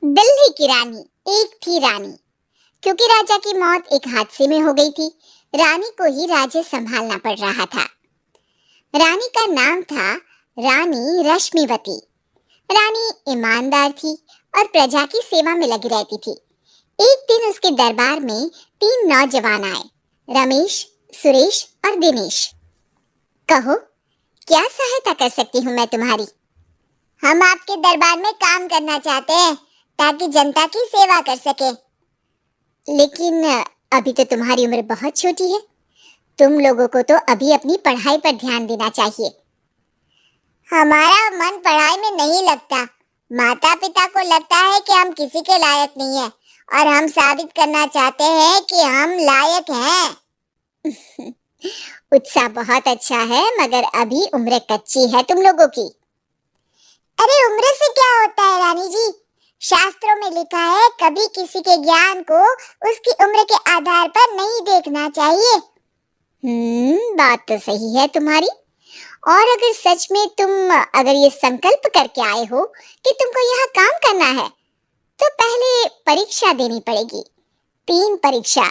दिल्ली की रानी। एक थी रानी। क्योंकि राजा की मौत एक हादसे में हो गई थी, रानी को ही राज्य संभालना पड़ रहा था। रानी का नाम था रानी रश्मिवती। रानी ईमानदार थी और प्रजा की सेवा में लगी रहती थी। एक दिन उसके दरबार में तीन नौजवान आए, रमेश, सुरेश और दिनेश। कहो, क्या सहायता कर सकती हूँ मैं तुम्हारी? हम आपके दरबार में काम करना चाहते हैं ताकि जनता की सेवा कर सके। लेकिन अभी तो तुम्हारी उम्र बहुत छोटी है। तुम लोगों को तो अभी अपनी पढ़ाई पर ध्यान देना चाहिए। हमारा मन पढ़ाई में नहीं लगता। माता पिता को लगता है कि हम किसी के लायक नहीं है और हम साबित करना चाहते हैं कि हम लायक हैं। उत्साह बहुत अच्छा है, मगर अभी उम्र कच्ची है तुम लोगों की। अरे उम्र से क्या होता है रानी जी? शास्त्रों में लिखा है कभी किसी के ज्ञान को उसकी उम्र के आधार पर नहीं देखना चाहिए। बात तो सही है तुम्हारी। और अगर सच में तुम अगर ये संकल्प करके आए हो कि तुमको यहाँ काम करना है, तो पहले परीक्षा देनी पड़ेगी। 3 परीक्षा,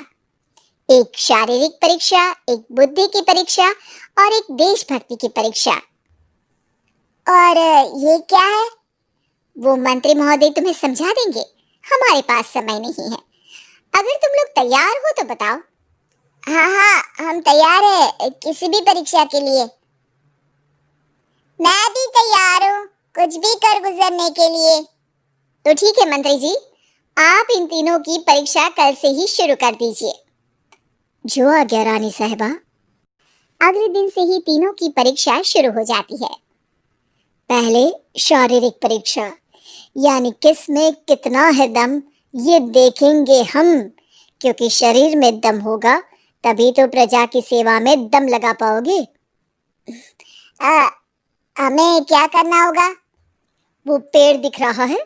एक शारीरिक परीक्षा, एक बुद्धि की परीक्षा और एक देशभक्ति की परीक्षा। और ये क्या है? वो मंत्री महोदय तुम्हें समझा देंगे। हमारे पास समय नहीं है। अगर तुम लोग तैयार हो तो बताओ। हाँ, हम तैयार हैं किसी भी परीक्षा के लिए। मैं भी तैयार हूँ कुछ भी कर गुजरने के लिए। तो ठीक है मंत्री जी, आप इन तीनों की परीक्षा कल से ही शुरू कर दीजिए। जो आज्ञा रानी साहिबा। अगले दिन से ही तीनों की परीक्षा शुरू हो जाती है। पहले शारीरिक परीक्षा, यानी किस में कितना है दम, ये देखेंगे हम। क्योंकि शरीर में दम होगा तभी तो प्रजा की सेवा में दम लगा पाओगे। हमें क्या करना होगा? वो पेड़ दिख रहा है,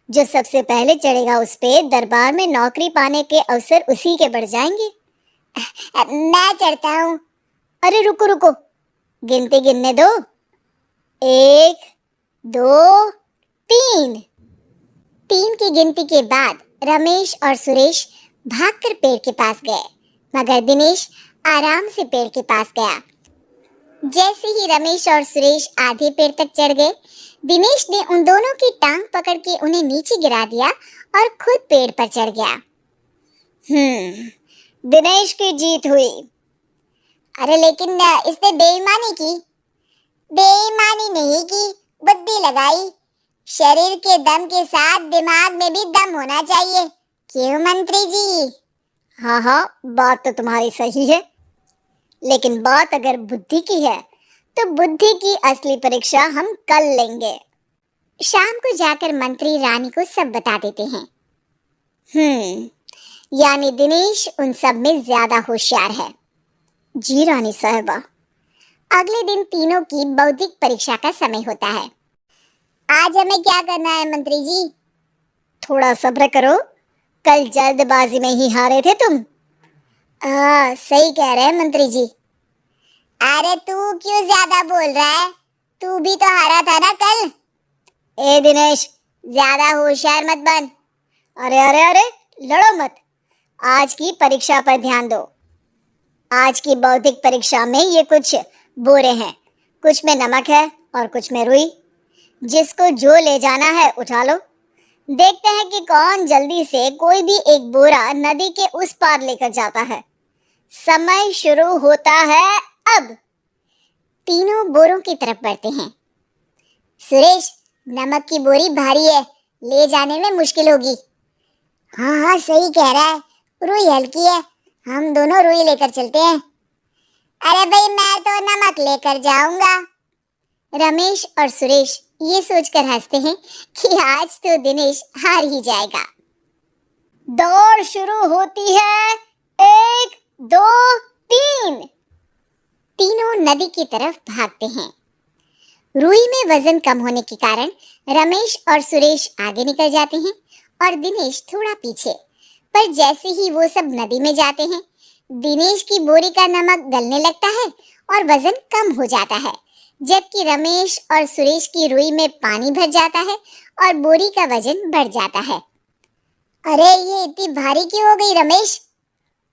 जो सबसे पहले चढ़ेगा उस पे दरबार में नौकरी पाने के अवसर उसी के बढ़ जाएंगे। मैं चढ़ता हूँ। अरे रुको रुको, गिनती गिनने दो। 1 2 3। 3 की गिनती के बाद रमेश और सुरेश भागकर पेड़ के पास गए, मगर दिनेश आराम से पेड़ के पास गया। जैसे ही रमेश और सुरेश आधे पेड़ तक चढ़ गए, दिनेश ने उन दोनों की टांग पकड़ के उन्हें नीचे गिरा दिया और खुद पेड़ पर चढ़ गया। दिनेश की जीत हुई। अरे लेकिन इसने बेईमानी की। बेईमानी नहीं की, बुद्धि लगाई। शरीर के दम के साथ दिमाग में भी दम होना चाहिए। क्यों मंत्री जी? हाँ, बात तो तुम्हारी सही है, लेकिन बात अगर बुद्धि की है तो बुद्धि की असली परीक्षा हम कल लेंगे। शाम को जाकर मंत्री रानी को सब बता देते हैं। यानी दिनेश उन सब में ज्यादा होशियार है। जी रानी साहिबा। अगले दिन तीनों की बौद्धिक परीक्षा का समय होता है। आज हमें क्या करना है मंत्री जी? थोड़ा सब्र करो, कल जल्दबाजी में ही हारे थे तुम। सही कह रहे हैं मंत्री जी। अरे तू क्यों ज्यादा बोल रहा है? तू भी तो हारा था ना कल। ए दिनेश, ज्यादा होशियार मत बन। अरे लड़ो मत। आज की परीक्षा पर ध्यान दो। आज की बौद्धिक परीक्षा में ये कुछ बोरे हैं, कुछ में नमक है और कुछ में रुई। जिसको जो ले जाना है उठा लो। देखते हैं कि कौन जल्दी से कोई भी एक बोरा नदी के उस पार लेकर जाता है। समय शुरू होता है अब। तीनों बोरों की तरफ बढ़ते हैं। सुरेश, नमक की बोरी भारी है, ले जाने में मुश्किल होगी। हाँ, सही कह रहा है, रुई हल्की है, हम दोनों रुई लेकर चलते हैं। अरे भाई, मैं तो नमक लेकर जाऊंगा। रमेश और सुरेश ये सोचकर हंसते हैं कि आज तो दिनेश हार ही जाएगा। दौड़ शुरू होती है। 1 2 3। तीनों नदी की तरफ भागते हैं। रुई में वजन कम होने के कारण रमेश और सुरेश आगे निकल जाते हैं और दिनेश थोड़ा पीछे। पर जैसे ही वो सब नदी में जाते हैं, दिनेश की बोरी का नमक गलने लगता है और वजन कम हो जाता है, जबकि रमेश और सुरेश की रुई में पानी भर जाता है और बोरी का वजन बढ़ जाता है। अरे ये इतनी भारी क्यों हो गई रमेश?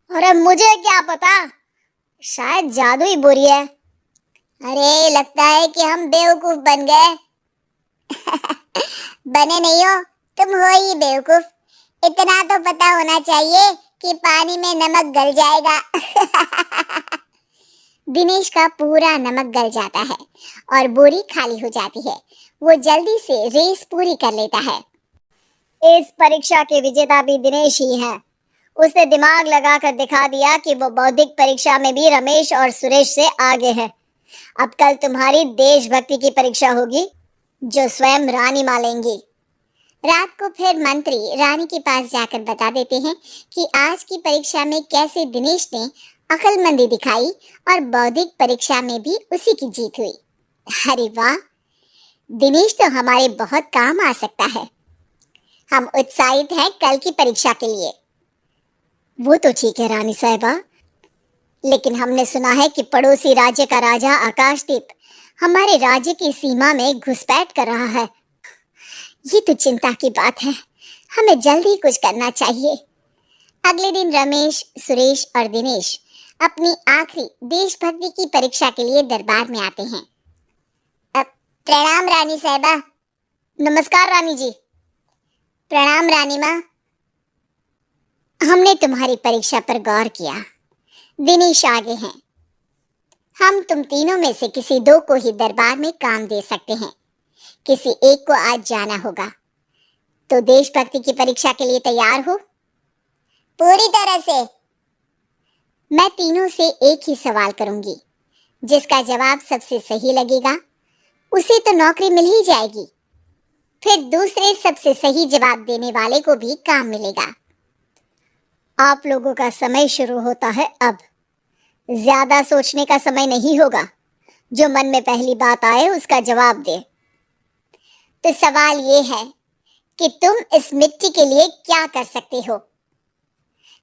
अरे मुझे क्या पता, शायद जादू ही बोरी है। अरे लगता है कि हम बेवकूफ बन गए। बने नहीं हो, तुम हो ही बेवकूफ। इतना तो पता होना चाहिए कि पानी में नमक गल जाएगा। दिनेश का पूरा नमक गल जाता है और बोरी खाली हो जाती है। वो जल्दी से रेस पूरी कर लेता है। इस परीक्षा के विजेता भी दिनेश ही है। उसने दिमाग लगाकर दिखा दिया कि वो बौद्धिक परीक्षा में भी रमेश और सुरेश से आगे है। अब कल तुम्हारी देशभक्ति की परीक्षा होगी, जो स्वयं रानी माँ लेंगी। रात को फिर मंत्री रानी के पास जाकर बता देते हैं कि आज की परीक्षा में कैसे दिनेश ने अक्लमंदी दिखाई और बौद्धिक परीक्षा में भी उसी की जीत हुई। अरे वाह, दिनेश तो हमारे बहुत काम आ सकता है। हम उत्साहित हैं कल की परीक्षा के लिए। वो तो ठीक है रानी साहिबा, लेकिन हमने सुना है कि पड़ोसी राज्य का राजा आकाशदीप हमारे राज्य की सीमा में घुसपैठ कर रहा है। ये तो चिंता की बात है, हमें जल्दी कुछ करना चाहिए। अगले दिन रमेश, सुरेश और दिनेश अपनी आखिरी देशभक्ति की परीक्षा के लिए दरबार में आते हैं। प्रणाम रानी साहिबा। नमस्कार रानी जी। प्रणाम रानी माँ। हमने तुम्हारी परीक्षा पर गौर किया। दिनेश आगे हैं। हम तुम तीनों में से किसी दो को ही दरबार में काम दे सकते हैं। किसी एक को आज जाना होगा। तो देशभक्ति की परीक्षा के लिए तैयार हो? पूरी तरह से। मैं तीनों से एक ही सवाल करूंगी। जिसका जवाब सबसे सही लगेगा उसे तो नौकरी मिल ही जाएगी। फिर दूसरे सबसे सही जवाब देने वाले को भी काम मिलेगा। आप लोगों का समय शुरू होता है अब। ज्यादा सोचने का समय नहीं होगा। जो मन में पहली बात आए उसका जवाब दे। तो सवाल ये है कि तुम इस मिट्टी के लिए क्या कर सकते हो?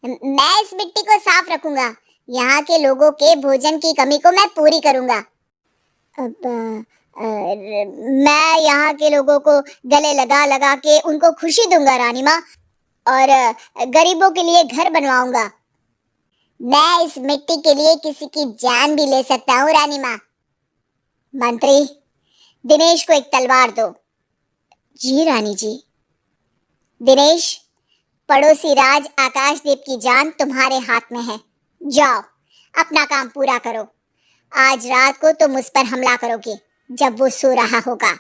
मैं इस मिट्टी को साफ रखूंगा। यहाँ के लोगों के भोजन की कमी को मैं पूरी करूंगा। मैं यहाँ के लोगों को गले लगा लगा के उनको खुशी दूंगा रानी माँ, और गरीबों के लिए घर बनवाऊंगा। मैं इस मिट्टी के लिए किसी की जान भी ले सकता हूँ रानी माँ। मंत्री, दिनेश को एक तलवार दो। जी रानी जी। दिनेश, पड़ोसी राज आकाशदीप की जान तुम्हारे हाथ में है। जाओ, अपना काम पूरा करो। आज रात को तुम उस पर हमला करोगे जब वो सो रहा होगा।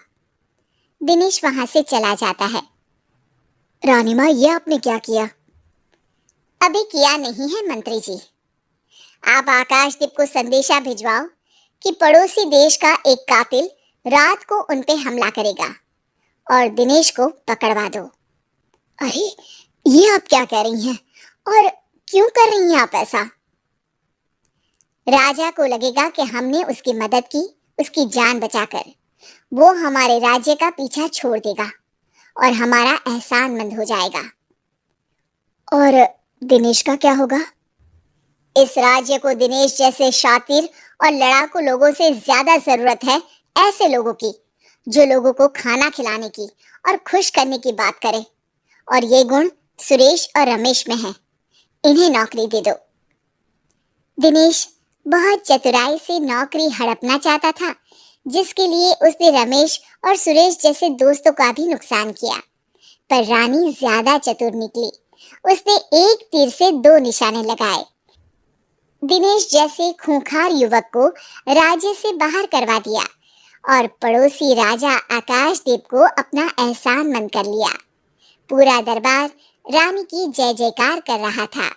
दिनेश वहां से चला जाता है। रानी माँ, ये आपने क्या किया? अभी किया नहीं है मंत्री जी। आप आकाशदीप को संदेशा भिजवाओ कि पड़ोसी देश का एक कातिल रात को उन पे हमला करेगा और दिनेश को पकड़वा दो। अरे ये आप क्या कह रही हैं और क्यों कर रही हैं आप ऐसा? राजा को लगेगा कि हमने उसकी मदद की, उसकी जान बचाकर। वो हमारे राज्य का पीछा छोड़ देगा और हमारा एहसानमंद हो जाएगा। और दिनेश का क्या होगा? इस राज्य को दिनेश जैसे शातिर और लड़ाकू लोगों से ज्यादा जरूरत है ऐसे लोगों की, जो लोगों को खाना खिलाने की और खुश करने की बात करे। और ये गुण सुरेश और रमेश में है। इन्हें नौकरी दे दो। दिनेश बहुत चतुराई से नौकरी हड़पना चाहता था, जिसके लिए उसने रमेश और सुरेश जैसे दोस्तों का भी नुकसान किया। पर रानी ज्यादा चतुर निकली। उसने एक तीर से दो निशाने लगाए। दिनेश जैसे खूंखार युवक को राज्य से बाहर करवा दिया और पड़ोसी राजा आकाशदीप को अपना एहसानमंद कर लिया। पूरा दरबार रानी की जय जयकार कर रहा था।